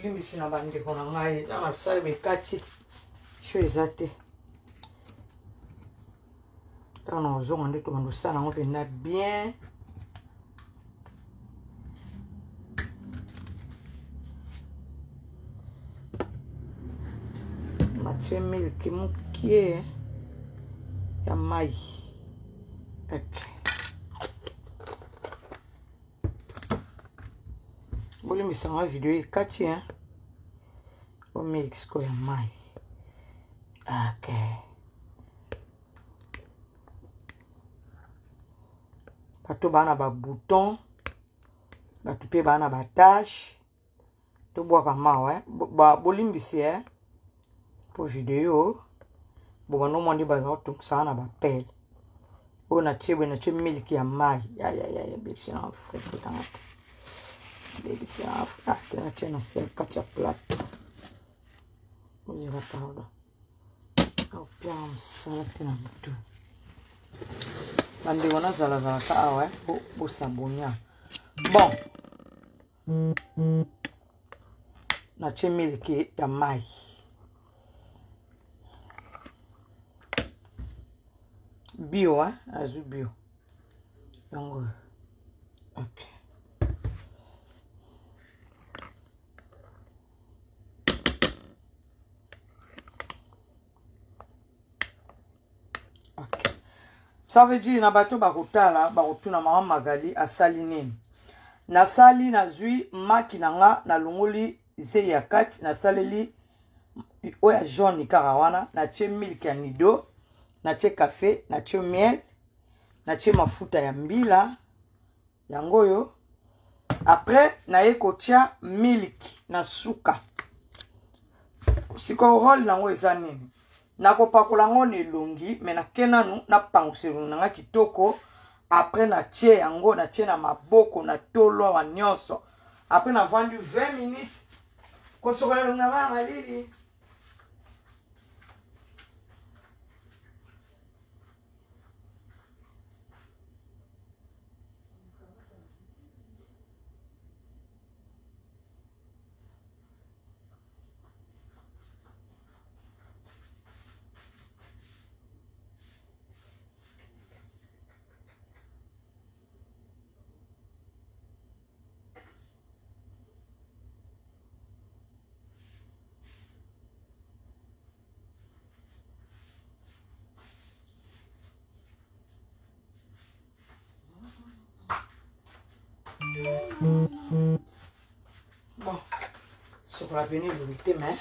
bolimbisi na bandeko na ngai na masala bekati sho eza te ntango na ozonga nde tobanda osala yango mpenza bien matye milki mokie ya mai okay. Bolimbisa nga video ekati omix ko ya mai okay. Bato bana ba bouton bato pe bana ba tache to bwaka mawa ba bolimbisi pour video bo bano mondi baza to sana ba pel ona chebwe na milk ya mai ya bibisi na frère tanga bibisi na tena tena c'est kacha plat on va parler au piam salate na mutu bande wana zala ka awa bo sabonya bon na milk ya mai bio azu bio yango okay. Okay. Ça veut dire na bato bakotala bakotuna mama Magali asali nini nasali nazwi maki nanga na lunguli ise ya kati nasaleli oya jaune kaka wana na tie milk ya nido na tie café na tie miel na tie mafuta ya mbila yango yo après na ye kotia milk na suka siko rôle nango eza nini nakopakola ngo na elongi me nakenanu napanguselu nanga kitoko après na tie yango na tie na maboko na tolo wa nyonso après na vendu 20 minutes kosokola na mama lili bon sokola pene elongi mais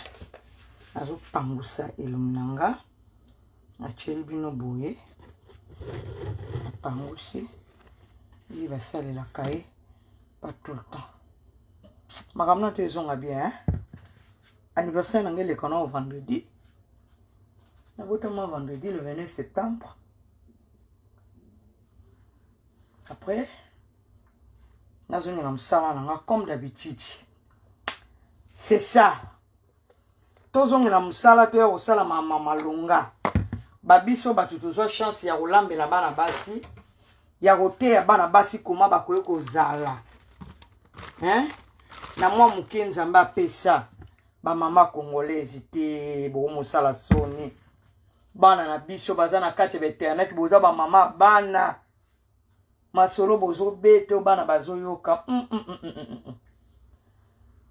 nazopangusa elongi nanga atieli bino boye apangusi ye basalelaka ye pas tout le temps makambo na te ezonga bien anniversaire nanga elekana au vendredi nabotama vendredi le 29 septembre après nazonga msala nanga comme d'habitude c'est ça tozongela msala to ya kosala mama malonga babiso bato tozwa chance ya kolambela bana basi ya koteya bana basi koma bakoye kozala na mwa moke nzambe apesa bamama congolaise te bokomosala soni bana na biso baza na kati ya bainternet boza bamama bana masolo bozo bete bana bazoyoka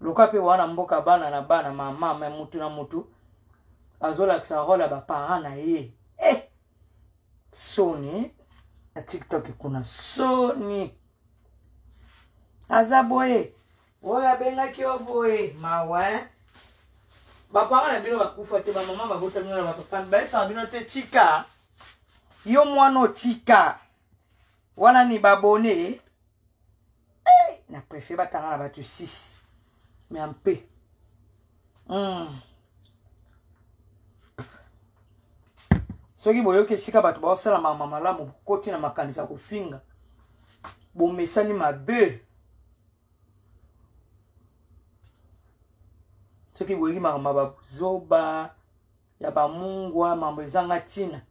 loka pe wana mboka bana na bana mama mutu na mutu azolakisa role ba parents na ye soni na TikTok kuna soni azaboye oya bengaki oboye mawa ba parents na bino bakufa te ba mama babota bino na ba papa ba sa bino te tika yo mwana tika wana ni babone na préfère batanga na batu 6 mais un peu soki boyoke sika bato baosala mama malamu koti na makanisa kofinga bomesani mabe soki boyoki makambo bazoba ya bamungwa mambo ezanga ntina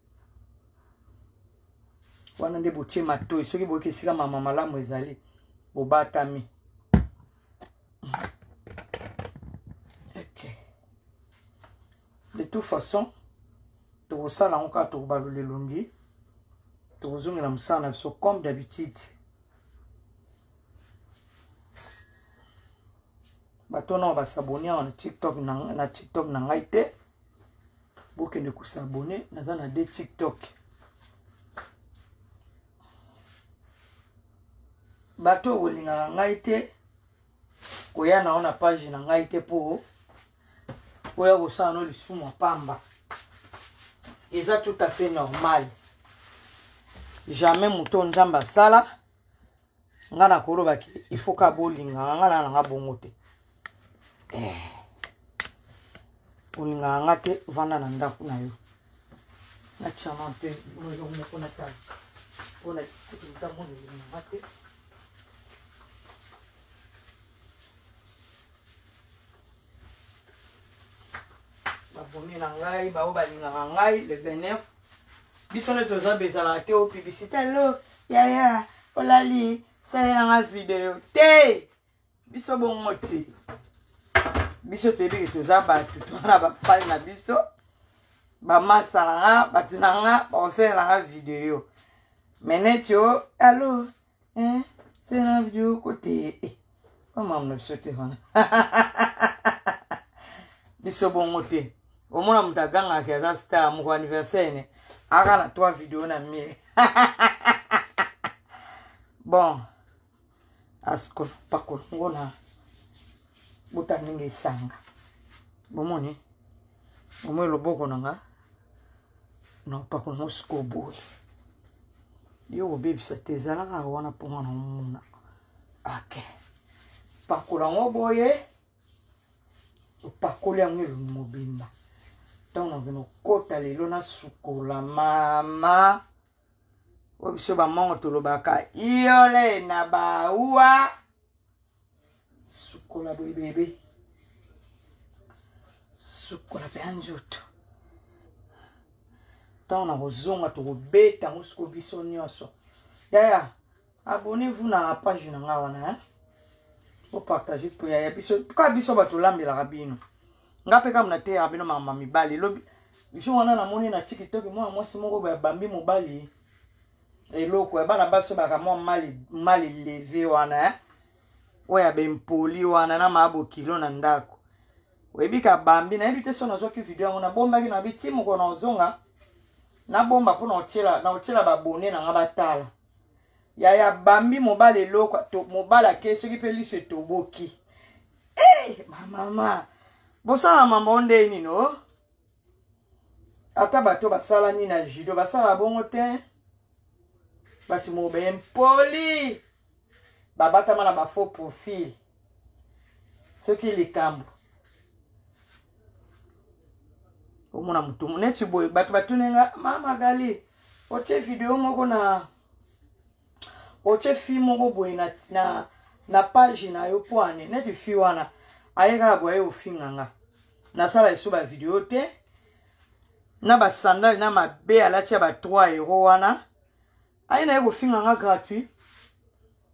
wana nde botie matoi soki boyoki esika mama malamu ezali bobatami de toute façon tokosala ngo kaka tokobalola elongi tokozongela mosala na biso comme d'habitude. Bato na basabone awa na TikTok na ngai te bokende kosabone naza na de TikTok. Bato olingaka ngai te koya na ona page na ngai te po oya kosala no lisumu pamba. Eza tout à fait normal. Jamais muto nzamba sala nga na koloba ki il faut ka bolinga nga na nga bongo te. Olinga nga te vanda na ndako na yo. Na chama mpe mwelo moko na tala. Ona kututa mwana nga te. Baboni na ngai bao balingaka ngai le 29 biso ne toza bezala te o publicité lo yaya olali salela nga video te biso bongo te biso toyebi ke toza bato tona bafali na biso bamasa na nga bato na nga bakosalela nga video meneti o alo salela video kote omamna biso te wana biso bongo te. Au moins, je suis un peu de star, mon anniversaire. Je suis 3 vidéos. Bon. Est-ce que pas qu'on a sanga. Bon, moni. Au moins, le beau qu'on a. Non, pas qu'on a ce boy. Yo, baby, c'était ça là. On a pour moi. Ok. Pas qu'on a boy. Pas qu'on a mobile. Tant on vient kota lelo na sukola mama obiso ba mongo tolobaka iole na baua sukola boy bebe sukola banjoto tant on ozonga to beta musko biso nyoso yaya abonnez-vous na la page na nga wana hein o partager pour yaya biso ka biso ba to lambela rabino ngape kama na te abino mama mibali lobi biso wana na moni na TikTok moi moko ba bambi mobali eloko ya bana baso baka mali levé wana oya bempoli wana na mabo kilo na ndako webika bambi na ebite so na zoki video ngona bomba ki na biti moko na ozonga na bomba po na otela babone na nga batala ya bambi mobali eloko to mobala ke soki pe liso toboki mama bosala mama onde nino ata bato basala ni na judo basala bongo te basi mo ben poli babata mana ba faux profil soki likambo omona mutu neti boy bato nenga mama gali oche video moko na oche film moko boy na page na yo poane neti fi wana ayeka boye ofinganga na sala iso ba video te na ba sandal na mabe alatia ba 3 € wana ayina yeko finganga gratuit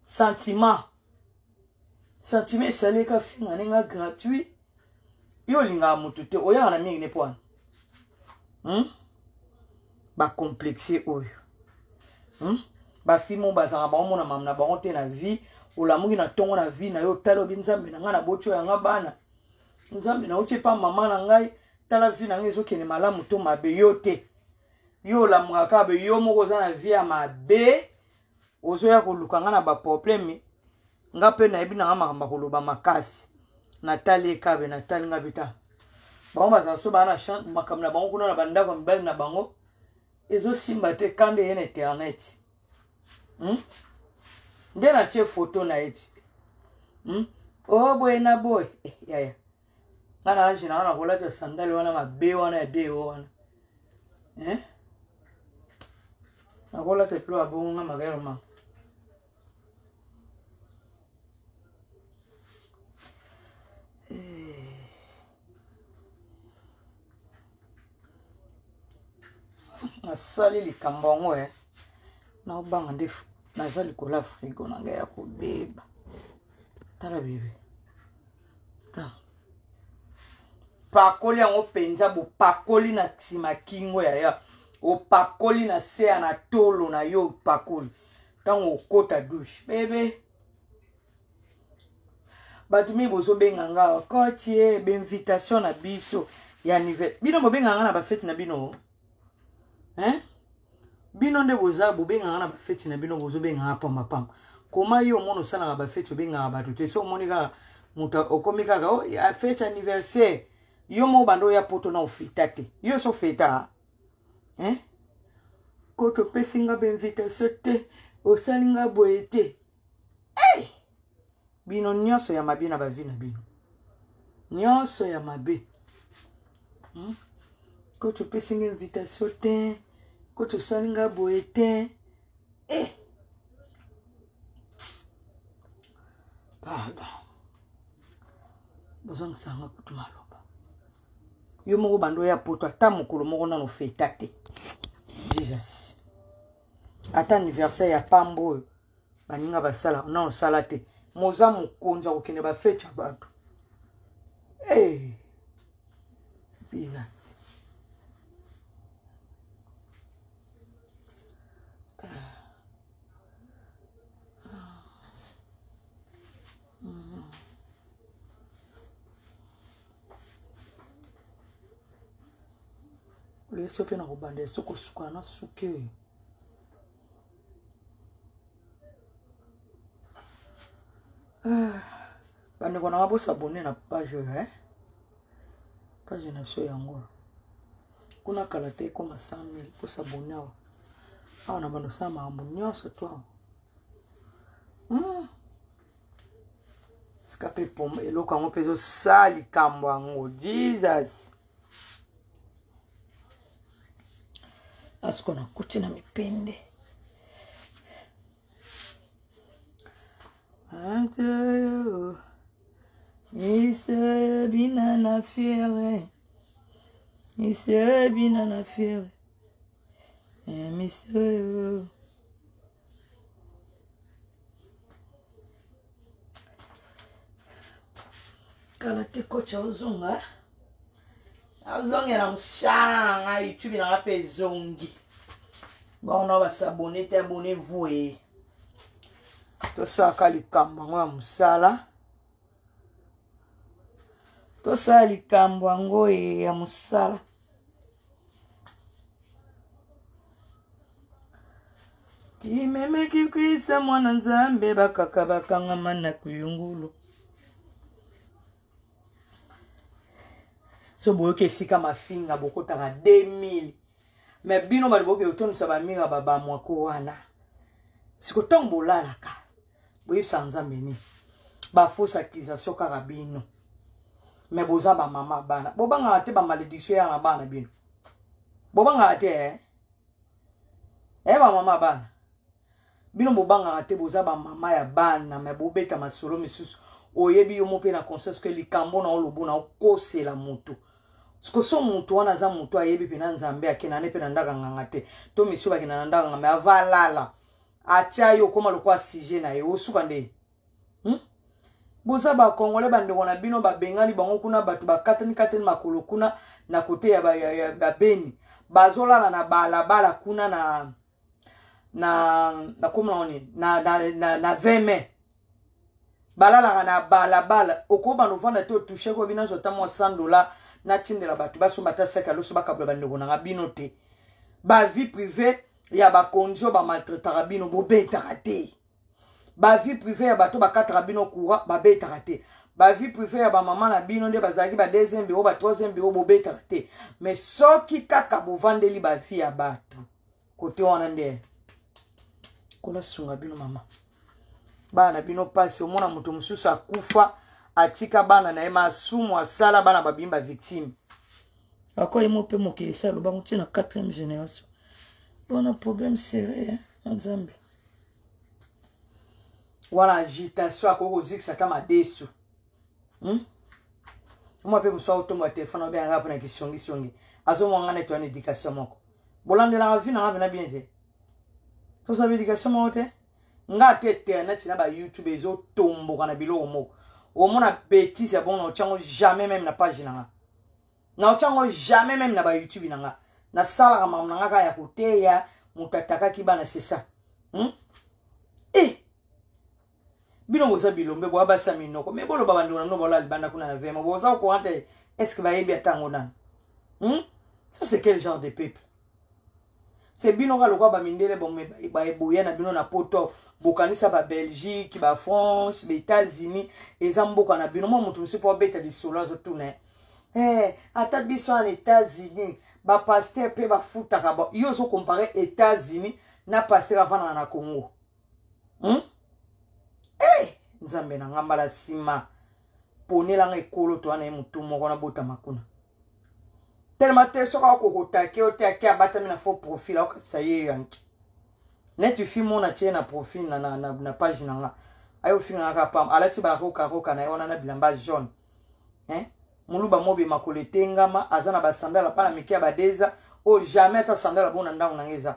sentiment saleka finganga nga gratuit yo linga mutu te oya na mingi ne poana ba complexé oyo ba fimo bazanga ba omona mamna ba onte na vie olamuki na tongo na vie na yo talo binzambe na nga na bocho ya nga bana nzambe na uche pa mama na ngai tala vie na ngai ezokene malamu to mabe yo te yo lamuka ka be yo moko za na vie ya mabe ozoya koluka nga na ba problème nga pe na ebi na nga makamba koloba makasi natali ekabe natali nga bita bango baza so bana chante makambo na bango kuna na bandako mibali na bango ezosimba te kande ye na internet nde na tie photo na eti oh boy na boy yaya ngana anje na wana kolata sandali wana mabe wana ya deo wana na kolata plo abongo nga magero ma nasali likambo yango na obanga ndefu naza likola frigo na ngai ya kobeba tala bebe ta pakoli yango penza bo pakoli na nsima kingo ya o pakoli na se na tolo na yo pakoli tango okota douche bébé batumi bozo benganga kotie invitation na biso ya anniversaire bino bo benganga na ba fête na bino hein bino nde boza bo benganga na ba fête na bino bozo benganga pamba koma yo mono sala na ba fête benganga ba to so monika muta okomika ga ya fête anniversaire yo mo bando ya poto na ofita te yo so feta hein ko to pesinga ba invitation te osalinga boete hey bino nyonso ya mabe na bavi na bino nyonso ya mabe ko to pesinga invitation te ko to salinga boete pardon bozong sanga kutumaloba yo moko bando ya poto ata mokolo moko nano feta te Jesus ata anniversaire ya pambo baninga basala nano sala te moza mokonza kokende ba fete ya bato Jesus leso pe na kobanda soko suka na suke bande kona mabo s'abonner na page page na so yango kuna kala te koma 100,000 ko s'abonner awa na bando sama mambo nyonso to skape pom eloko yango pezo sali kambo yango Jesus asko na kuti na mipende Anteyo Ise bina na fiere Ise bina na fiere Mise Kala te kocha uzunga Azongi na mshana na YouTube na ngape zongi Baona basabone te abonnez-vous Tosaka likambo ngo ya musala Tosala likambo ngo ya musala Kimeme kikwisa mwana nzambe bakaka bakanga mana kuyungulu So boyoke sika mafinga bokotaka 2000 mais bino bali boke otonisa bamira baba mwako wana siko tombo lalaka boyi sanzambe ni ba fausse accusation kaka bino mais boza ba mama bana bobanga te ba malédiction ya bana bino bobanga te ba mama bana bino bobanga te boza ba mama ya bana mais bobeta masolo misusu oyebi yo mope na conscience que likambo na olobo na okosela mutu siko so mutu wana za mutu ayebi pena nzambe akena ne pena ndaka nganga te to misu bakena na ndaka ngame avalala atia yo koma lokwa sujet na yo osuka nde boza ba kongole bandeko na bino ba bengali bango kuna batu ba katani makolo kuna na kote ya ba beni bazolala na balabala kuna na komona oni na 20 mai balala na balabala okoba novanda te toucher ko bina jota mo $100 na tindela batu basomba ta seka loso bakabla bandeko na bino te ba vie privée ya ba konjo ba maltraitaka bino bobetaka te ba vie privée ya bato bakataka bino courant babetaka te ba vie privée ya ba mama na bino nde bazalaki ba deuxième bureau ba troisième bureau bobetaka te mais soki kaka bovandeli ba vie ya bato kote wana nde kola sunga bino mama bana bino pasi omona mutu mususu akufa atika bana na ema sumu asala bana babimba victime akoye mope mokilisa lobango tina 4e génération bon problème sérieux nzambe wala agitation akoko zikisa kama desu moi pe muso auto mo téléphone obe ngapa na kisongi azo mo ngane to an éducation moko bolandela la vie na ngaba na bien te to sa éducation mo te nga tete na tina ba YouTube ezo tombo kana bilo moko o mona bêtise ya bon no chango jamais même na page na na ochango jamais même na ba YouTube nanga na sala kama nanga ka ya kuteya mutataka kibana c'est ça bino boza bilombe bo abasa minoko me bolo baba ndona no bola libanda kuna na vema boza ko ante est-ce que va yebi atango nan ça c'est quel genre de peuple c'est bino ka lokwa ba mindele bon me ba eboya na bino na poto bokanisa ba Belgique ba France ba États-Unis ezamboka na bino mo mutu msipo beta bisolo zo tuna ata biso en États-Unis ba pasteur pe ba futa ka ba yo zo comparer États-Unis na pasteur afana na Congo nzambe na ngamba la sima ponela nga ekolo to ana mutu moko na bota makuna tellement te soka ko take o take abata mina faux profil o ka ye yanki net fi mona tie na profil na page nanga ayo finga ka pam alati ba roka na yona na bilamba jaune muluba mobe makolete ngama azana ba sandala pa na mikia ba deza o jamais ta sandala bona ndango nangeza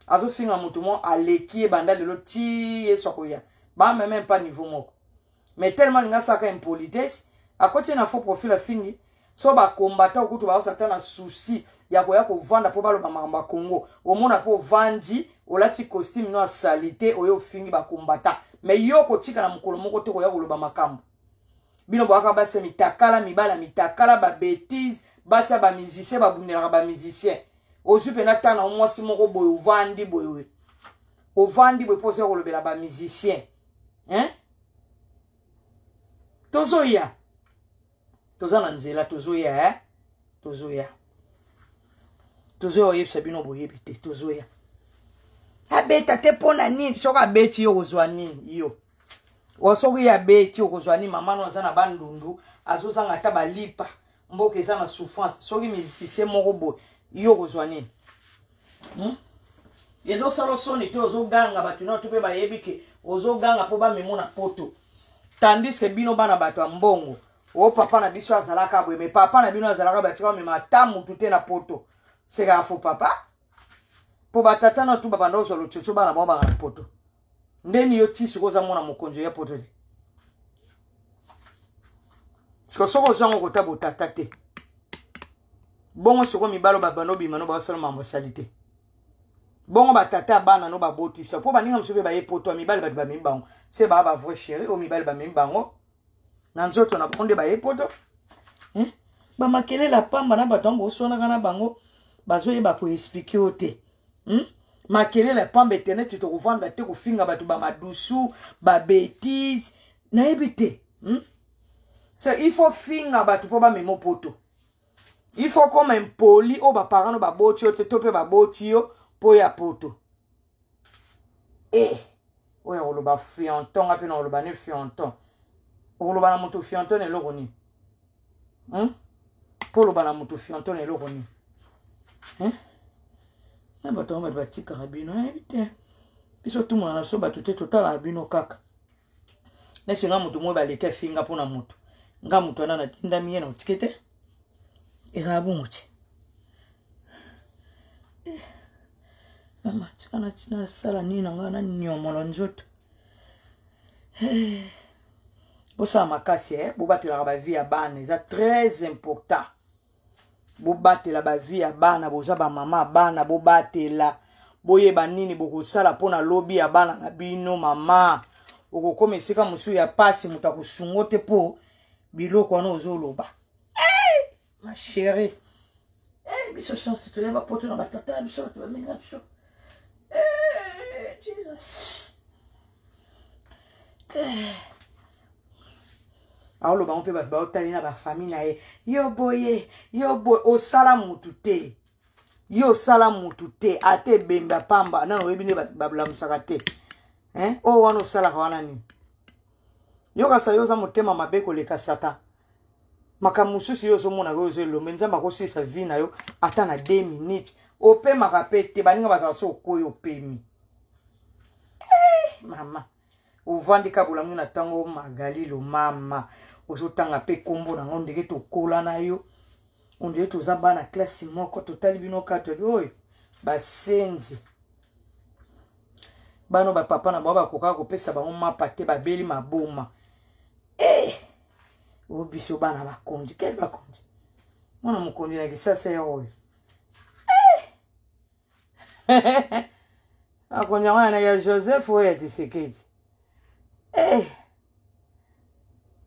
azo finga mutu mo aleki banda lelo ti yeso ko ya ba même pas niveau moko mais tellement nga saka impolitesse à côté na faux profil fingi so ba combattant okutu ba osata na souci ya ko vanda po balo ba Congo o mona po vandi olati costume no salité oyo fingi ba combattant mais yo ko tika na mukolo moko te ko ya koloba makambo bino boaka basa mitakala mibala mitakala ba bêtise basa ba musicien ba bundela ba musicien ozupe na tana mwasi moko boyo vandi boyo o vandi boyo po se kolobela ba musicien tozoya tozana nzela tozoya tozoya oyebisa bino boyebi te tozoya abeta te pona nini soka abeti yo kozwa nini yo wasoki ya beti yo kozwa nini mama no aza na bandundu azozanga ata balipa mboka eza na souffrance soki musicien moko boye yo kozwa nini ezosala soni te ozoganga bato na to mpe bayebi ke ozoganga mpo bamemo na poto tandis que bino bana bato ya mbongo o papa na biso azalaka boye me papa na bino azalaka batika mema ata mutu te na poto seka fo papa po batata na tu babanda ozolo tshotso bana bao banga na poto ndeni yo ti sikoza mona mokonzo ya poto te siko soko zango kota botata te bongo siko mibalo babando bimano basala mambo salite bongo batata bana no babotisa po baninga msobe baye poto mibali bato ba mimbango se ba vrai chéri o mibali ba mimbango na nzoto na bonde baye poto ba makele la pamba na batombo sona kana bango bazoye ba ko expliquer ote makele la pamba internet to kovanda te ko finga bato ba madusu ba bêtise na ebite so il faut finga bato po ba memo poto il faut comme impoli o ba parano ba boti ote to pe ba boti yo po ya poto oya oloba fianton ape na oloba ne fianton oloba na moto fianton ne loko ni po oloba na moto fianton ne loko ni na bato ngoma batika rabino ebite biso tumona na so bato te totala rabino kaka na singa moto mo ba leke finga pona moto nga moto na tinda miye na tikete eza bunguti mama tikana tina sala nini nga na nyomolo nzoto bosa makasi bobatela ba vie ya bana eza très important bobatela ba vie ya bana boza ba mama bana bobatela boyeba nini bokosala pona lobi ya bana na bino mama okokoma esika mosusu ya pasi moto akosungo te po biloko wana ozoloba ma chérie biso chance toyeba poto na batata na biso bato baminga biso Jesus. Aolo ba mpe ba otali na ba famille na ye yo boye osala mutu te yo sala mutu te ate bemba pamba nano webi ne babla musaka te o wana osala wana ni yo kasa yo za motema mabeko leka sata makamususi yo zo mona yo zo lombe nzamba ko sisa vie na yo ata na 2 minutes ope makapete baninga bazaso koyo pemi mama ovandi kabula muna tango magalilo mama ozotanga pe kombo na ngondeke to kola na yo onde to za bana classe moko totali bino kato oyo basenzi bano ba papa na baba koka ko pesa bango mapa te babeli maboma obiso bana bakonzi quel bakonzi mwana mokondi na kisasa ya oyo akondi wana ya Joseph oyo ya Tshisekedi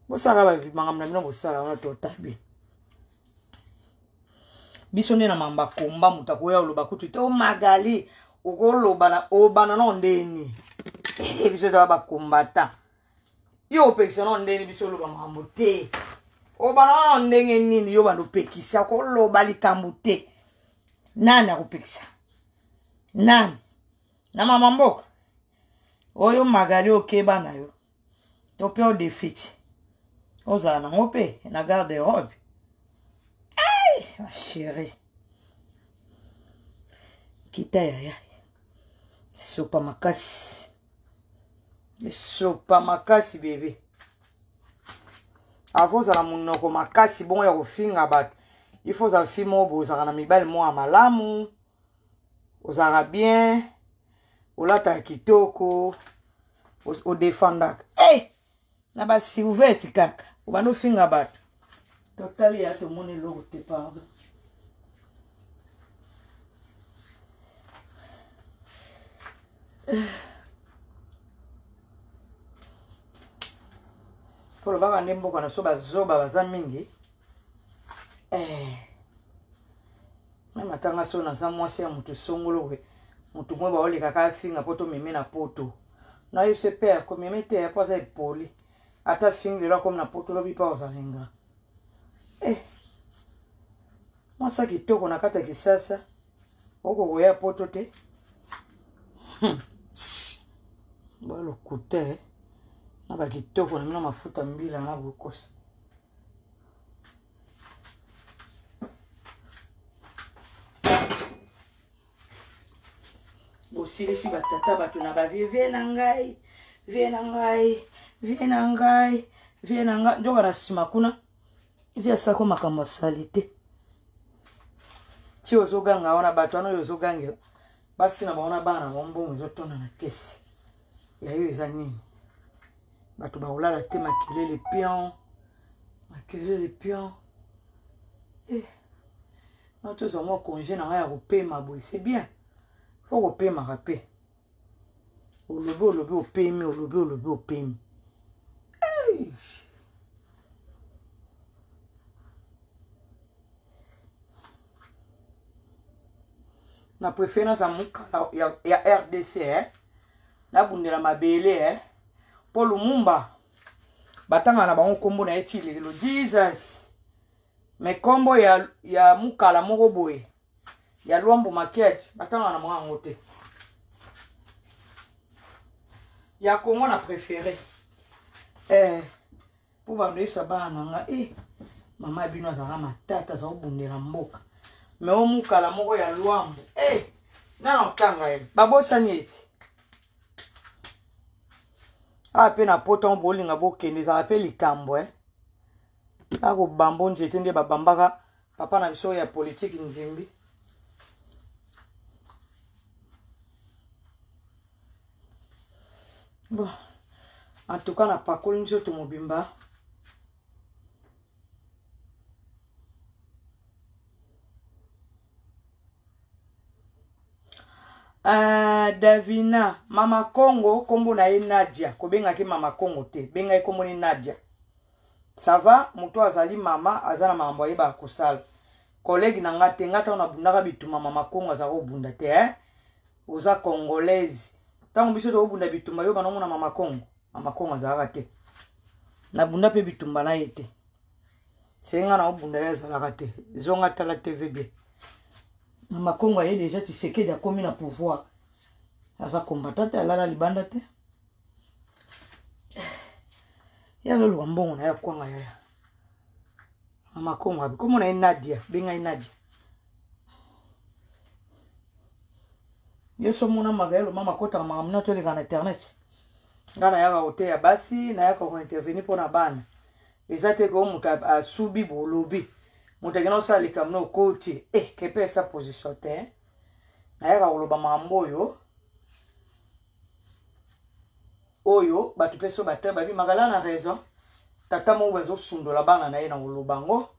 bosala bavimanga na bino bosala wana totabi biso nde na mamba komba moto akoya oloba kutu te o Magali okoloba na obana na ndeni biso to bakombata yo opekisa na ndeni biso oloba mambo te obana na ndenge nini yo bando pekisa okoloba likambo te nani akopekisa nani na mama mboka oyo Magali okeba na yo to pe o defiti ozala nango pe na garde robe ma chérie kita yaya sopa makasi bébé avant ozala monoko makasi bongo ya kofinga bato il faut ozala fi moko ozalaka na mibali moko ya malamu ozalaka bien olataka kitoko odefendaka na basilvete kaka obanda ofinga bato totali ya tomoni eloko te pardon polo baka nde mboka na so bazoba baza mingi meme atanga so naza mwasi ya moto songolo we moto mwe baolekaka afinga po tomeme na poto na yo se pe akomeme te ya po aza epoli ata fingi lelo akomi na poto lobi pa ozalenga mwasa kitoko na kata kisasa okokoya poto te balokute na bakitoko na mina mafuta mbila na bokosa bosilisi batata bato na bavie vie na ngai njoka na nsima kuna vie asako makambo asali te ti ozoganga wana bato wana oyo ozogangela basi na baona bana bombongo ezotona na kesi yayo eza nini bato baolala te makelele pion na tozwa mwa congé na ngai ya kopema boye c'est bien fo kopemaka pe olobi opemi na préférence à mukala ya RDC na bundela mabele Paul Lumumba batanga na bango kombo na etili lelo Jesus me kombo ya mukala moko boye ya Luambo Makiadi batanga na mwango te ya Congo na préféré pour bando sa bana nga mama bino azanga matata za bundela mboka me o mukala moko ya Luambo na otanga ye babosani eti pe na poto bolinga bokende za pe likambo ako bambo nzete nde babambaka papa na biso ya politique nzimbi bon en tout cas na pakoli nzoto mobimba Davina mama Congo kombo na ye Nadia kobenga ki mama Congo te benga kombo ni Nadia ça va muto azali mama azana mambo yeba kosala collègue na ngate ngata na bundaka bituma mama Congo azako bunda te oza congolaise tango biso to bunda bituma yo bana mona mama Congo azaka te na bunda pe bitumba na yete senga na bunda ya zalaka te zonga tala TVB mama Congo aye déjà Tshisekedi a komi na pouvoir aza combattant te alala libanda te ya lelo mbongo na ya kwanga ya mama Congo abi komo na Nadia benga Nadia yeso mona magaelo mama kota mama to leka na internet ngana ya hotel ya basi na ya ko intervenir pona bana ezate ko muta asubi bolobi mutegena osalika mno koti kepe sa position te na ya koloba mambo oyo batu peso bate babi magala na raison tata mo bazo sundola bana na ye na olobango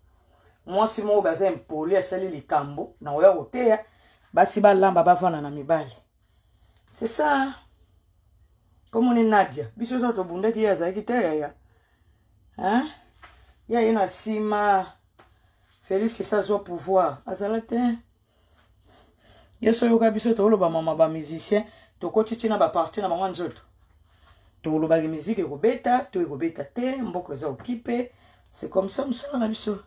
Moi si mo baza impoli asali likambo na oya oteya basi balamba bavana na mibali. C'est ça. Comme on est Nadia, biso to bunda ki yaza ki teya. Hein? Ya ina sima Félix c'est ça son pouvoir. Azalate. Yeso yoka biso to lo ba mama ba musicien, to ko titina ba parti na bango nzoto. To lo ba musique ko beta, to ko beta te, mboko za occupé. C'est comme ça na biso.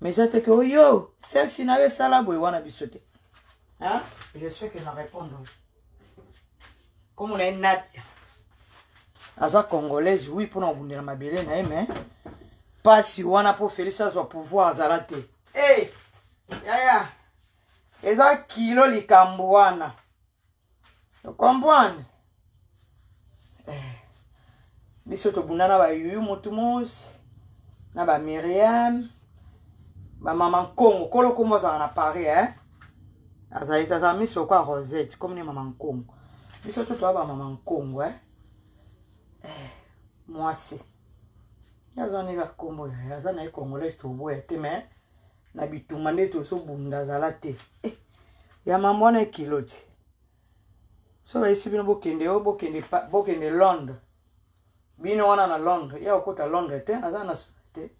Mais ça te que yo, sexy na we sala boy wana biso te. Hein? J'espère que na répondre. Comme on est Nadia. Aza congolaise, oui, pour nous bundela mabele na mais pas si wana pour Félix ça soit pouvoir azalate. Hey! Yaya. Eza kilo likambo wana. Tu comprends? Biso to bundana ba yuyu mutumos. Na ba Myriam. Ba maman Congo, kolo komo za na Paris, hein? Azaita za miso kwa Rosette, comme ni maman Congo. Biso to ba maman Congo, hein? Moi c'est. Yazo ni ga Congo, yaza na Congolais to boya te mais na bituma nde to so bunda zalate. Ya maman na kiloti. So ba isi bino bokende Londres. Bino wana na Londres, ya okota Londres te, aza na te.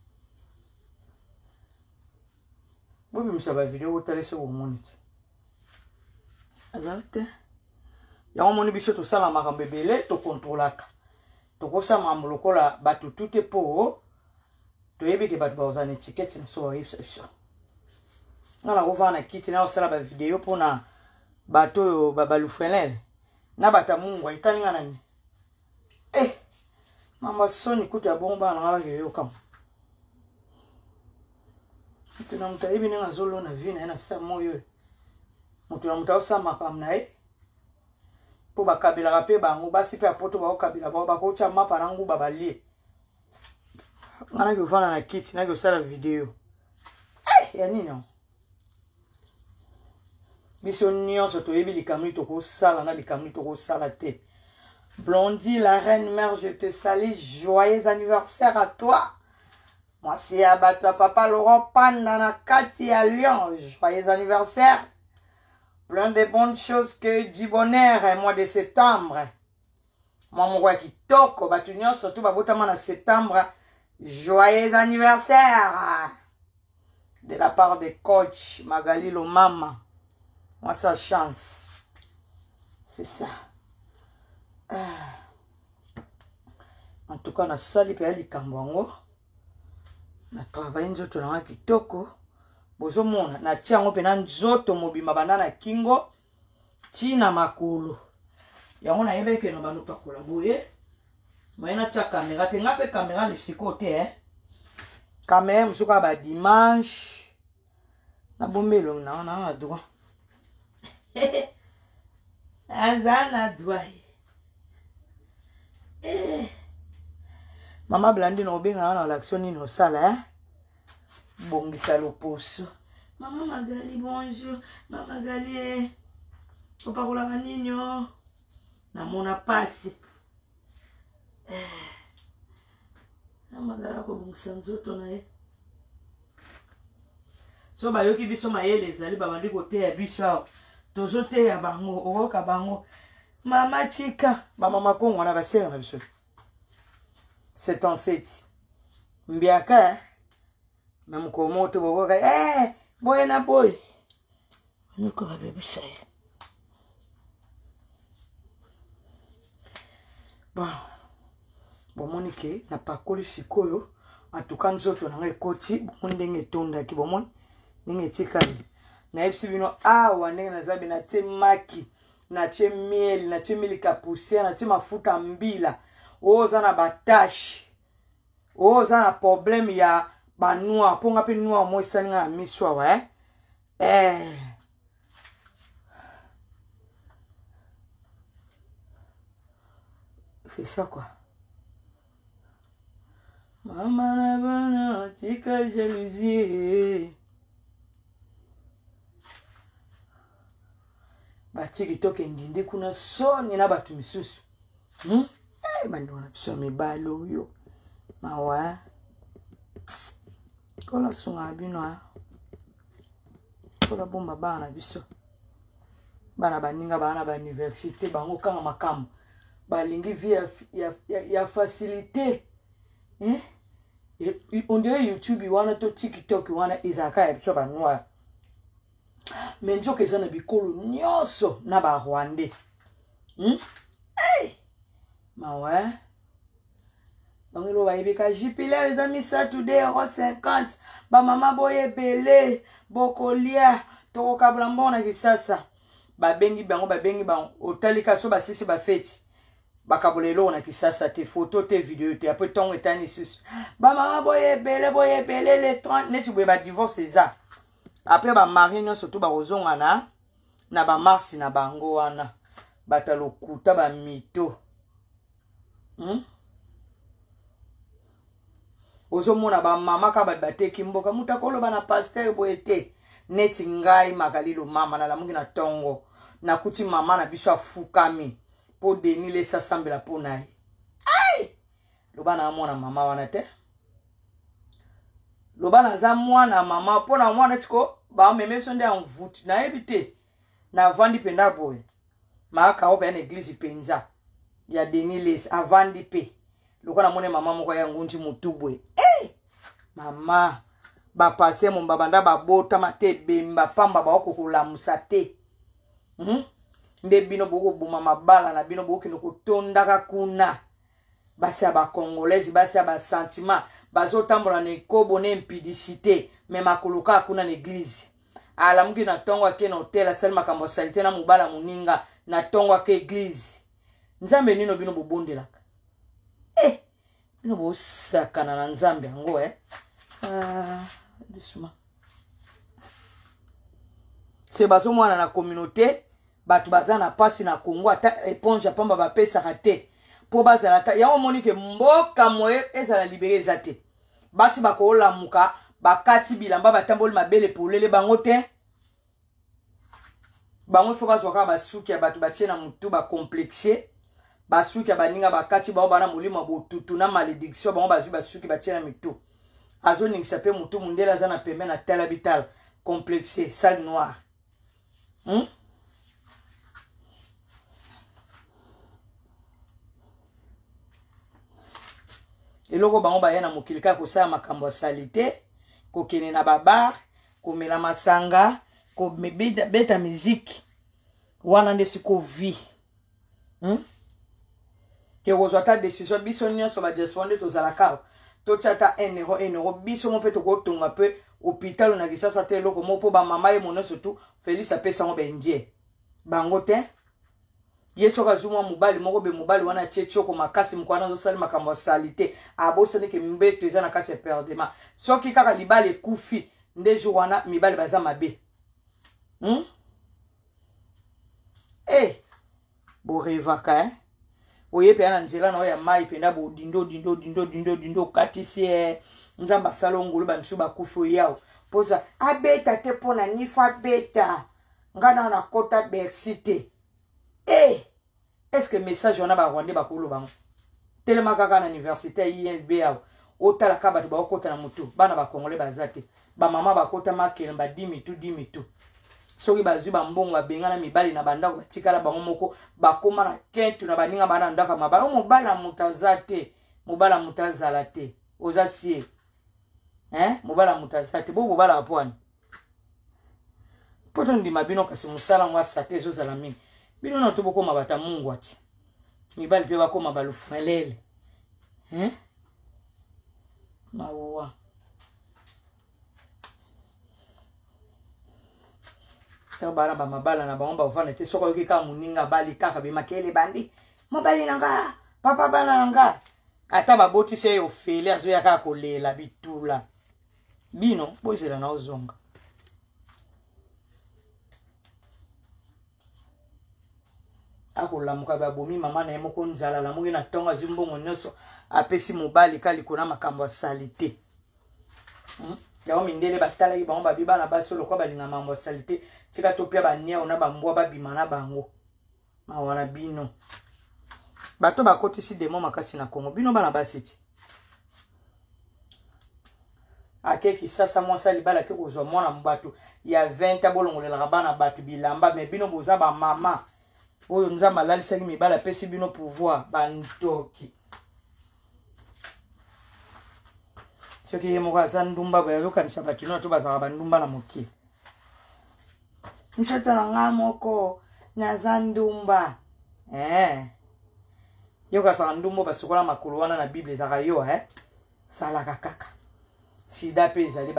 Bobi msaba video otale so monite. Azalate. Ya omoni biso to sala makambo ebele to controlaka. To kosa mambo lokola batu tute po to yebi ke batu baza na étiquette na so yifsa. Ngala ko na kiti na osala ba video pona bato babalufenele. Na bata mungu italinga nani. Mama soni kuta bomba na ngaba yo kam. Tuna mutaibi nga zolo na vina na sa moyo. Mutuna mutausa mapamna po bakabila rape bango basi pe apoto ba okabila ba bakocha mapa nangu babalie. Ngana kufana na kiti na kusala video. Ya nini no? Biso nyonso to yebi likamli to ko sala na likamli to ko sala te. Blondie, la reine mère, je te salue. Joyeux anniversaire à toi. Moi, c'est à toi, papa Laurent Pandana Kati à Lyon. Joyeux anniversaire. Plein de bonnes choses que du bonheur, mois de septembre. Moi, mon roi qui toque, batunion, surtout, babotaman en septembre. Joyeux anniversaire. De la part de coach Magali Lomama. Moi, ça chance. C'est ça. En tout cas, na sali pe ali kambango. Na travail nzoto na kitoko. Bozo mona na tiango pe na nzoto mobima banana kingo tina makulu. Yango na yebeke no banu pa collaborer. Maina tia caméra te ngape caméra le sikote quand même suka ba dimanche. Na bombelo na droit. Azana droit. Mama Blandine obenga na l'action ni no sala bongisa loposo. Mama Magali bonjour. Mama Magali opakola kaninyo na mona pasi. Mama Magali ko bongisa nzoto na ye. So bayoki biso mayele ezali babandi koteya biso tozoteya bango okoka bango. Mama Chika, mama Congo na basera na biso. C'est en set. Mbiaka, même comment tu vois, boy na boy. Nous quoi bébé ça. Bon Monique, na pas collé sikoyo, en tout cas nzoto na ngekoti, bon ndenge tonda ki bon ndenge tikali. Na epsi bino awa ndenge na zabi na te maki. Na tie miel, na tie miel kapousia, na tie mafuta mbila. Oza na batashi. Oza na problème ya banua. Ponga pe noa mo isalinga na miswa wa C'est ça quoi. Mama na bana tika jalousie. Batiki toke nginde kuna soni na batu misusu. Bandi wana biso mibalo yo. Mawa. Kola sunga bino kola bomba bana biso bana baninga bana ba université bango kanga makamu balingi vie ya facilité on dirait YouTube wana to TikTok wana izaka ya biso ba noir mais nzoka eza na bikolo nyonso na ba Rwandais mawe bangelo bayebeka jipile eza misatu de €50 ba mama boye belé bokolia tokokabula mbona kisasa babengi bango otalika so basisi bafeti bakabulelo na kisasa te photo te video te après ton etani sus ba mama boye belé les 30 neti boye ba divorce eza après ba mari no surtout ba ozonga na ba marsi na bango wana batalokuta ba mito ozomona ba mama ka bateki mboka mutakolo bana pasteur boete neti ngai makalilo mama na lamungi na tongo na kuti mama na biso afukami po denile sa sambela po naye loba na mwana mama wana te loba na za mwana mama po na mwana tiko ba meme so nde envoûte na ebite na vandi penda boy maka opa na église penza ya denile avandi pe lokona mone mama moko ya ngunji mutubwe mama ba passé mon babanda ba bota mate bemba pamba ba okokula musate nde bino boko buma mabala na bino boko kino kotonda kakuna basi ba congolaise basi ba sentiment bazo tambola ne kobo ne impudicité mais makuluka kuna na église ala mungi na tongo ake na hotel asali makambo salite na mubala muninga na tongo ake église nzambe nino bino bobondelaka bino bosakana na nzambe yango doucement c'est baso mwana na communauté batu bazana pasi na Congo ata éponge pamba ba pesa raté po bazala ta ya omonike mboka moye ezala libéré zate basi bakola muka bakati bilamba batamboli mabele polele bango te bango fo bazo ka basuki ya batu batiena mutu ba complexé basuki ya baninga bakati bao bana molimo botutu na malédiction bango bazu basuki batiena mitu azo ningisa pe mutu mundela zana pembe na tala bital complexé salle noire eloko bango bayana mokilika kosala makambo salite kokene na babar komela masanga ko beta musique wana nde siko vie ke kozwa ta décision biso nyonso ba desponde tozalaka tochata 1 euro biso mo pe tokotonga pe hôpital na kisasa te eloko mo po ba mama ye mono surtout Félix apesa ngo benje bango te yeso kazumwa mubali moko be mubali wana chechoko makasi mukwana zo sali makambo salite abosani ke mbeto eza na kati ya perdement soki kaka libale kufi ndejo wana mibali baza mabe bo revaka oye pe ana nzela na ya mai penda bo dindo katisi nzamba salongolo ba msu ba kufi yao poza abeta te pona nifa beta ngana na kota bersite est-ce que message on a ba Rwandais ba kolo bango tellement kaka na université INB yao otala ka bato ba okota na mutu bana ba congolais bazate ba mama ba kota makelemba 10 mitu soki bazwi ba mbongo ba bengana mibali na bandako batikala bango moko bakoma na kentu na baninga bana ndaka mabala mobala mutazate mobala mutazala te oza sie mobala mutazate bo mobala apwani poto ndima bino kasi musala mwa sate ezozala mingi bino na toboko mabata mungu ati mibali pe bakoma balufumelele mawa tabara ba mabala na bango ba ofana te soko yoki ka muninga bali kaka be makele bandi mobali nanga papa bana nanga ata baboti se yo fele azo ya ka kolela bitula bino bozela na ozonga akola muka babomi mama na yemoko nzala la mungi na tonga zimbongo nyoso apesi mobali kali kona makambo salite yawo mindele batala yi bango babiba na basolo kwa balinga mambo salite tika topia bania ona bambwa babima na bango mawana bino bato bakotisi demo makasi na Kongo bino bana basiti akeki sasa mwasa libala ke kozwa mwana mbato ya 20 bolongolela bana bato bilamba me bino boza ba mama oyo nzamba lalisaki mibala pesi bino pouvoir bantoki soki ye moko aza ndumba boye azokanisa bato ino to bazaka bandumba na mokili nsoto na nga moko naza ndumba yo kasaka ndumba basukola makolo wana na bible ezaka yo salaka kaka sida pe ezali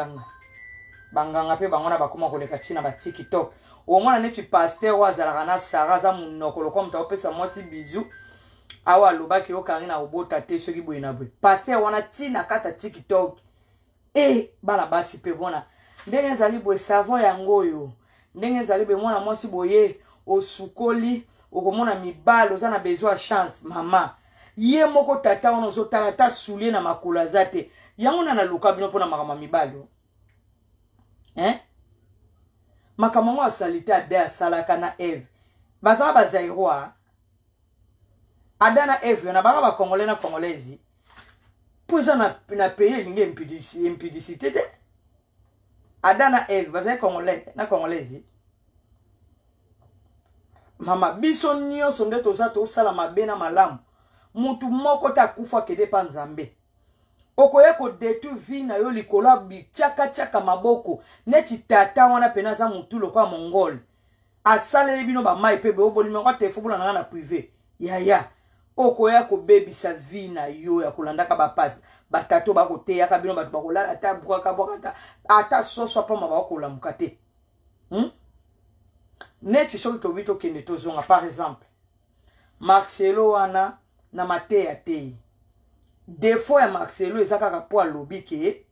banganga pe bango na bakoma koleka ntina ba tiktok omwana neti paster oyo azalaka na sara aza monokolo kwa moto akopesa mwasi bizu awa alobaki okari na obota te soki boye na boye paster wana ntina kata tiktok bana basi pe bona ndenge ezali boye savon yango oyo ndenge ezali boye mwana mwasi boye osukoli okomona mibale oza na besoin ya chance mama ye moko tata wana ozotala ta soulier na makolo aza te yango na naluka bino mpona makambo mibale makambo yango asalite ade asalaka na eve bazala bazairoa ada na eve na baka bakongole na congolaise mpo eza na pays elingi impudicité te ada na eve bazali na congolaise mama biso nyonso nde toza tosala mabe na malamu mutu moko te akufa kede pa nzambe okoya kodetu vi na yo likolo ya bitiaka maboko neti tata wana pena aza mutu lokola mongole asaleli bino bamai mpe beobolimaka telefone na privé yaya okoya kobebisa vi na yo ya kolandaka bapasi batato bakoteyaka bino bato bakolala ata bwaka ata soso apama bakolamuka te neti soki tobi tokende tozonga par exemple Marcelo wana na mateya te défaut ya Marcelo eza kaka po alobi ke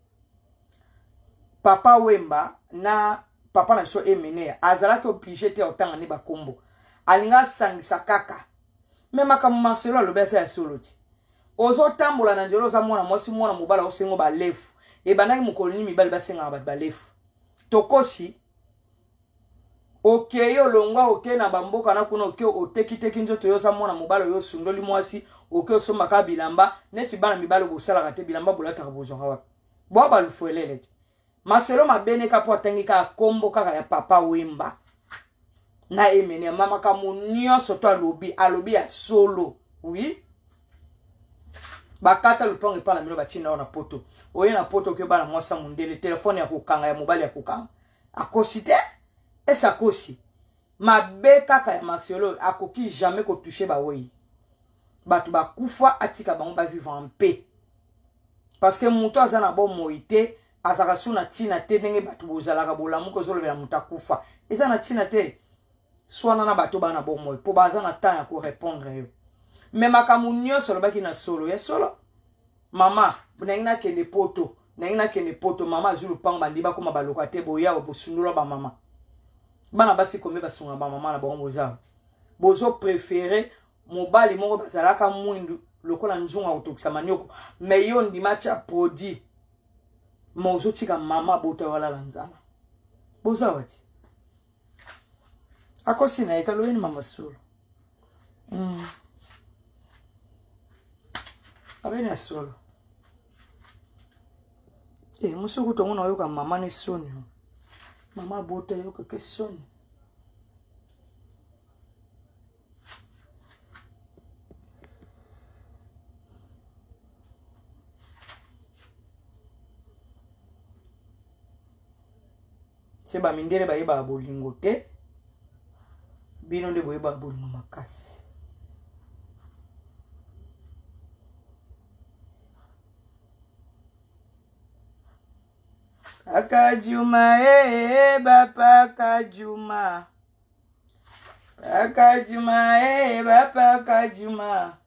papa Wemba na papa na biso Emenea azalaki obligé te otanga ni bakombo alinga sangisa kaka me makambo Marcelo alobi asa ya solo ti ozotambola na nzela oza mwana mwasi mwana mobala osengo balefu ebandaki mokolo ni mibali basengaka bato balefu tokosi okeye olongwa oke na bamboka na kuna oke otekiteki nzoto yoza mwana mobala oyo osundoli mwasi oke osombaka bilamba neti bana mibale bosalaka te bilamba bolataka bozwaka wapi bwa balufuelele te Marcelo mabeneka po atangika kombo kaka ya papa Wemba na Emenea mamaka nyonso to alobi ya solo oui bakata lupango epa na mino batinda na poto oye na poto oke bana mwasa mundele telefone ya kokanga ya mobali ya kokanga akosi te esa kosi mabe kaka ya Marcelo akoki jamais ko toucher ba wei batu bakufa atika bango ba vivre en paix parce que muto azana bon moite azaka suna tina te ndenge batu bozalaka bolamu ko zolobela muta kufa eza na tina te swana na batu bana bon moite po bazana temps ya ko répondre yo mais makamu nyonso lobaki na solo ya solo mama bunengina kende poto mama zulu pang bandiba koma baloka te boya bosundula ba mama bana basi kombe basunga ba mama na bango boza bozo préféré mobali moko bazalaka mwindu lokola nzunga otokisa manioko mais yo ndima cha produit mozo tika mama bota wala lanzana boza wati akosi na etalo ni mama solo abeni ya solo musuku tongo na yoka mama ni soni mama bota yoka ke soni seba mindere ba yeba bolingo te bino nde boyeba bolingo makasi Akajuma bapa Kajuma bapa Kajuma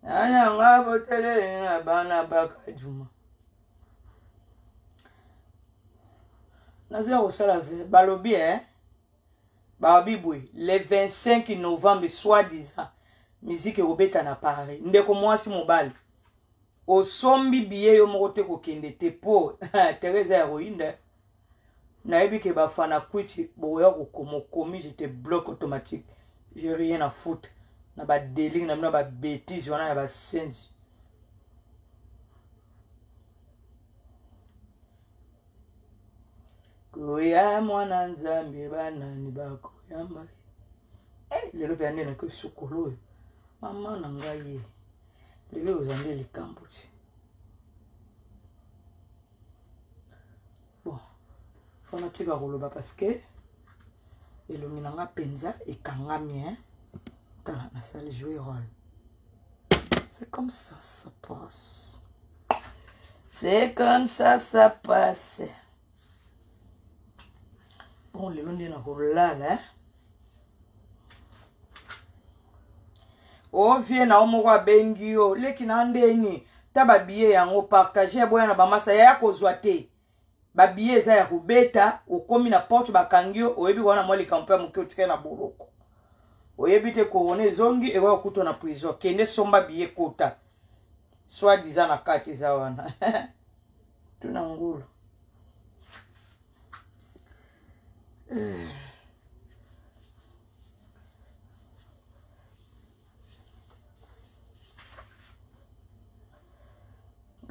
Nanya ngabo tele na bana bakajuma Nazo osala balobi Babibwe le 25 novembre soi-disant musique obeta na Paris ndeko mwasi mobali osombi biye yo moko te kokende te po Teresa ya roinda na yebi ke bafana kwiti boya kokomokomi je te bloque automatique j'ai rien à foutre na ba délire na ba bêtise wana na ba sense Koya mwana nzambe banani bakoyamba. Lelo pe ande na ko sukolo. Mama na ngai. Lelo ozambe likambo ti. Bon. Fona tika koloba parce que elongi na nga penza ekangami hein. Tala na salle jouer rôle. C'est comme ça passe. C'est comme ça passe. Bon, le lundi na kolala hein. O vie na omo kwa bengi yo leki na ndeni taba biye yango partager boya na bamasa ya kozwa te ba biye za ya kubeta okomi na porte bakangi yo oyebi wana moli kampa muke otike na boloko oyebi te ko one zongi e wa kuto na prison kende somba biye kota soit disant na kati za wana tuna ngulu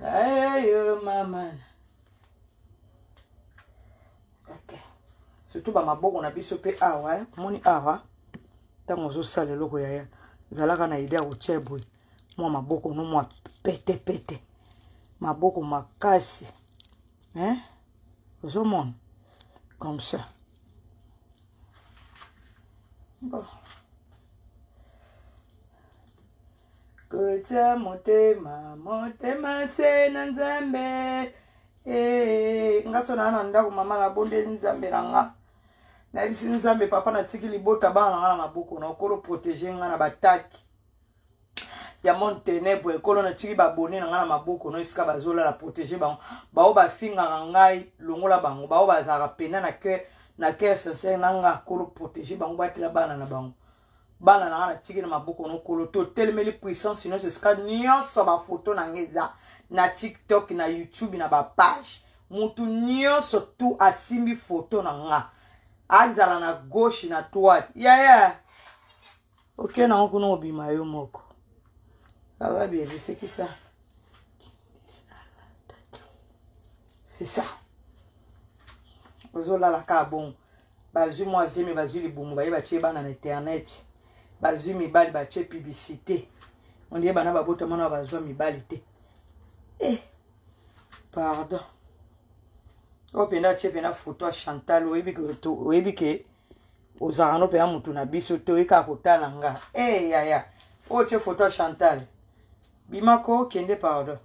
ayo mama. Ok. Surtout ba maboko na biso pe awa, moni awa. Tango zo sale loko yaya. Zalaka na idea uchebwe. Mwa maboko no mwa pete. Maboko makasi. Hein? Zo mon. Comme ça. Bon. Kota motema se na nzambe ngaso na ndako mama na bonde nzambe nanga na bisi nzambe papa na tiki libota bana na maboko na okolo protéger nga na bataki ya montenebro ekolo na tiki babone na nga na maboko no isika bazola la protéger bango bao ba finga ngai longola bango bao bazaka pena na cœur sincère nanga kolo protéger bango batela bana na bango bana na na tiki na maboko no kolo to telemeli puissance sinon ce sera nyonso ba photo na ngeza na TikTok na YouTube na ba page mutu nyonso tu asimbi photo na nga azala na gauche na droite ya OK na okuno obima yo moko ça va bien c'est qui ça c'est ça ozola la ka bon bazu moi zemi bazu libumu ba tie bana na internet bazu mibali ba tie publicité on dit bana babota mona bazu mibali te pardon openda tie pena photo Chantal oyebi ke ozarano pe amutu na biso to eka kotala nga ya o tie photo Chantal bimako kende pardon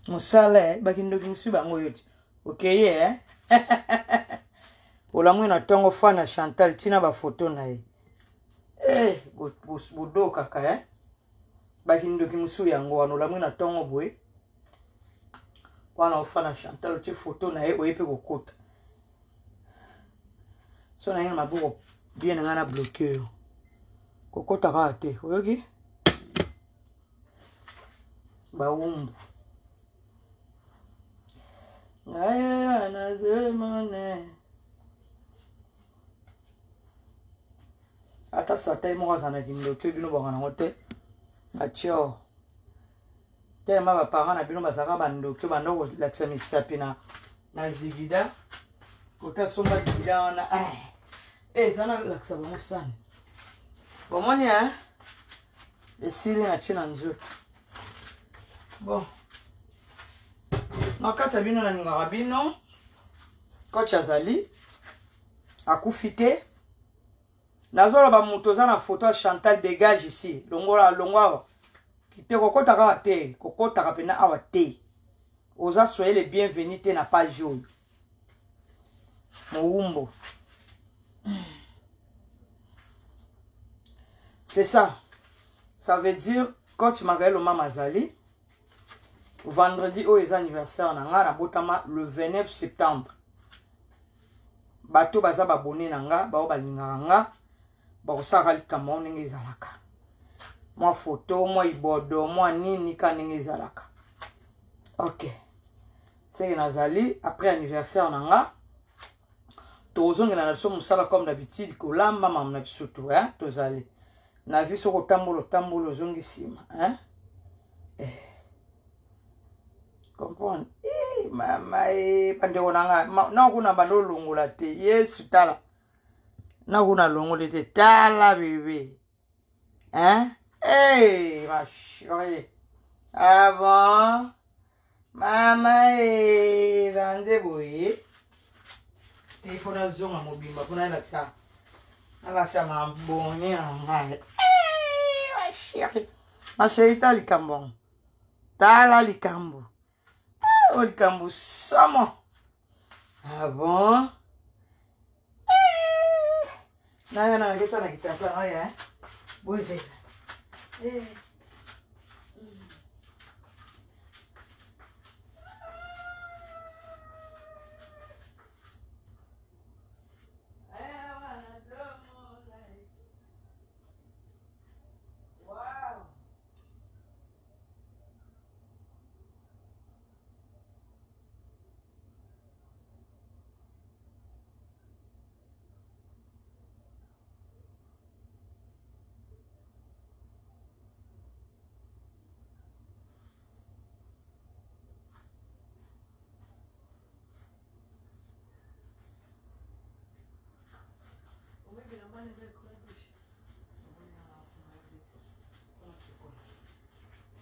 musala bakindo kimsu bango yoti OK Ola mwe na tongo fana Chantal tina ba photo na ye. Bodo kaka Bakindo kimusu yango wana ola mwe na tongo boy. Wana ofana Chantal ti photo na ye oyepe kokota. So na ye maboko bien ngana bloqué yo. Kokota ka te. Oyoki? Ba umbu. Aya na zemone. Ata sata mo azana kindo ke bino bangana ngote. Achio. Te ma ba parents na bino basaka bando ke bando la tsamisa pina na zigida. Kota somba zigida wana. Zana la tsaba mo sana. Bomoni le sili na china nzo. Bon. Nakata bino na ngara bino coach azali akufite nazolo ba muto za na photo Chantal dégage ici longoa kite kokota ka te kokota ka pena awa te oza soyez les bienvenus te na page yo moumbo c'est ça veut dire coach Magaël Mama azali vendredi au anniversaire na nga na botama le 29 septembre bato baza babone na nga bao balingaka nga bakosaka likambo ndenge ezalaka mwa photo mwa ibodo mwa nini ka ndenge ezalaka OK seke nazali après anniversaire na nga tozongela na biso mosala comme d'habitude kolamba mama na biso to tozali na vi soko tambola ozongi nsima comprendre mama pandeko nanga na kuna bando longola te yesu tala na kuna longole te tala bébé hein ma chérie ah bon mama zanze boye téléphone azonga mobimba pona laksa mabonye nanga ma chérie tala likambo tala likambo oh likambo samo ah bon na kita na kita plan oh ya boze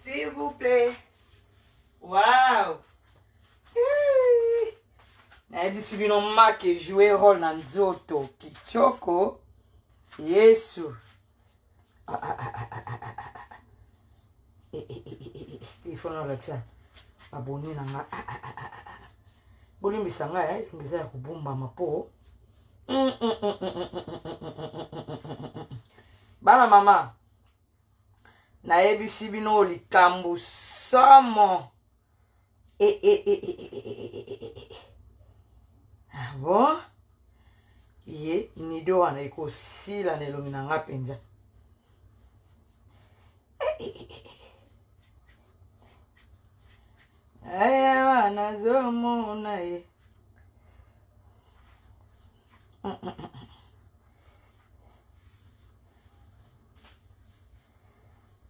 s'il vous plaît. Wow. Nayebisi bino make jouer rôle na nzoto kichoko. Yesu. Téléphone Alexa. Abonné na nga. Bolimbisa nga limbisa ya kubumba mapo. Bana mama. Nayebisi bino likambo somo. Ah bon? Ye nido wana iko sila nelongi na nga penza. Aya wana zomo na ye.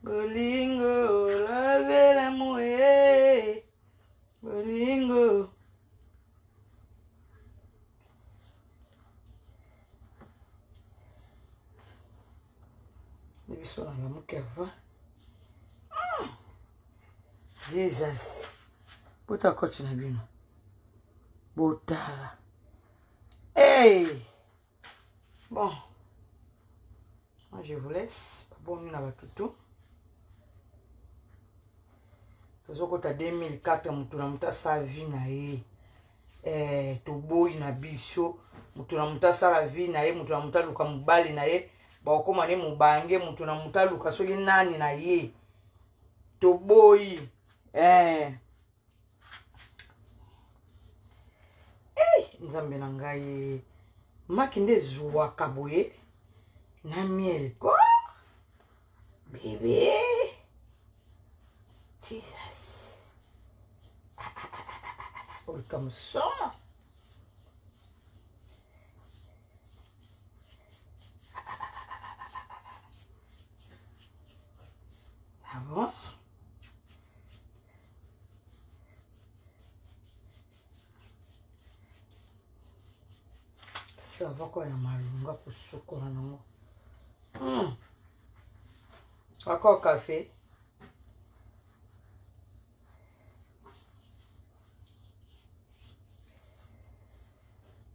Bolingo lavela moye. Bolingo. Debiso na muke va. Jesus. Bota coach na bino. Botala. Hey. Bon. Moi je vous laisse. Bon na batutu. Tozokota 2004 mutu na muta sa vie na ye. Toboyi na biso. Mutu na muta sa la vie na ye, mutu na muta luka mubali na ye. Ba okoma ne mubange mutu na muta luka soki nani na ye. Toboyi. Nzambe na ngai. Makinde zuwa kaboye. Na miel ko. Bébé. Jesus. Comme ça. Ah bon? Ça va quoi, il y a malunga pour sucre, non? Encore café.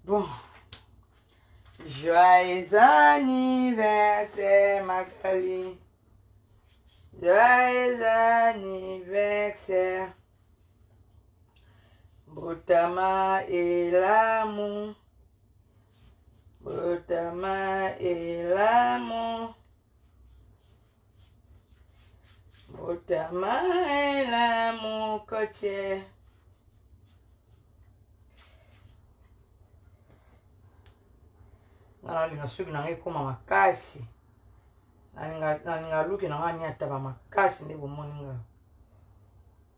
Bon. Joyeux anniversaire, Magali. Joyeux anniversaire. Botama et l'amour. Botama et l'amour. Botama et l'amour, côtier. Nalinga suki nange koma makasi. Nalinga luki nanga nyata ba makasi nde bomoninga.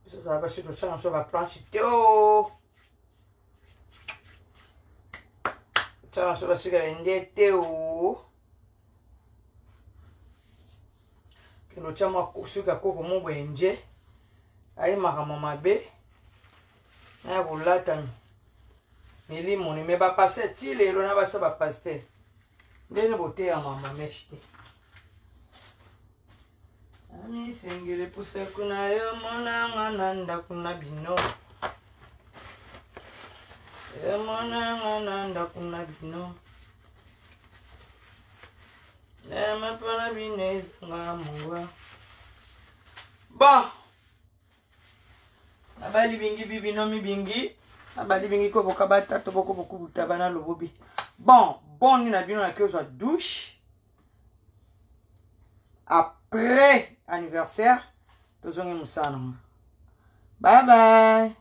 Biso za ba shito chana so ba planche teo. Chana so ba suka ende teo. Kino chama kusuka koko mobwe nje. Ayi makama mabe. na bolata milimo ni me ba passer ti lelo na basa ba pasteur ndeni bote ya mama meshte ami sengele pusa kuna yo mona ngana kuna bino yo mona ngana kuna bino na mapana bine ngamwa bon abali bingi bibino mi bingi abali bingi ko boka bata to boko boku butabana lobobi bon ni na bino na kioza douche après anniversaire tozongi musana bye bye